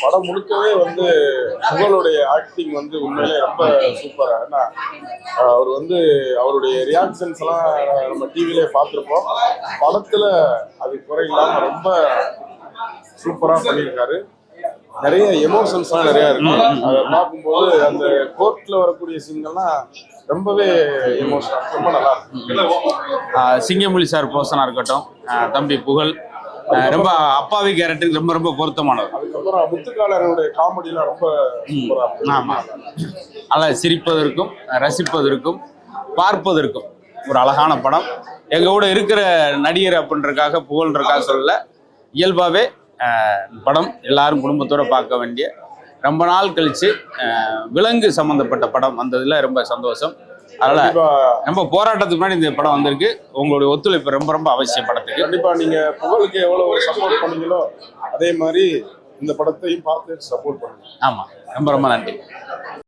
படம் முழுக்கவே வந்து புகழுடைய ஆக்டிங் வந்து உண்மையிலே ரொம்ப சூப்பரா. ஏன்னா அவர் வந்து அவருடைய ரியாக்ஷன்ஸ் எல்லாம் நம்ம டிவிலே பார்த்துருப்போம். படத்துல அது குறை இல்லாம ரொம்ப சூப்பரா பண்ணியிருக்காரு. நிறைய எமோஷன்ஸ்லாம் நிறைய இருக்கு. அதை பார்க்கும்போது அந்த கோர்ட்ல வரக்கூடிய சீன்கள்லாம் ரொம்பவே எமோஷனல், ரொம்ப நல்லா இருக்கு. சிங்கமொழி சார் போசனா இருக்கட்டும், தம்பி புகழ் ரொம்ப அப்பாவி கேரக்டருக்கு ரொம்ப ரொம்ப பொருத்தமானவர். அதுக்கப்புறம் முத்துக்காலனுடைய காமெடியெலாம் ரொம்ப சூப்பரா இருக்கு. ஆமாம், நல்லா சிரிப்பதற்கும் ரசிப்பதற்கும் பார்ப்பதற்கும் ஒரு அழகான படம். எங்கள் கூட இருக்கிற நடிகர் அப்படின்றக்காக புகழ்ன்றக்காக சொல்லல, இயல்பாகவே படம் எல்லாரும் குடும்பத்தோடு பார்க்க வேண்டிய, ரொம்ப நாள் கழித்து விலங்கு சம்மந்தப்பட்ட படம் வந்ததில் ரொம்ப சந்தோஷம். அதனால் ரொம்ப போராட்டத்துக்கு முன்னாடி இந்த படம் வந்திருக்கு. உங்களுடைய ஒத்துழைப்பு ரொம்ப ரொம்ப அவசியம் படத்துக்கு. கண்டிப்பாக நீங்கள் புகழுக்கு எவ்வளோ சப்போர்ட் பண்ணீங்களோ அதே மாதிரி இந்த படத்தையும் பார்த்து சப்போர்ட் பண்ணுங்க. ஆமாம், ரொம்ப ரொம்ப நன்றி.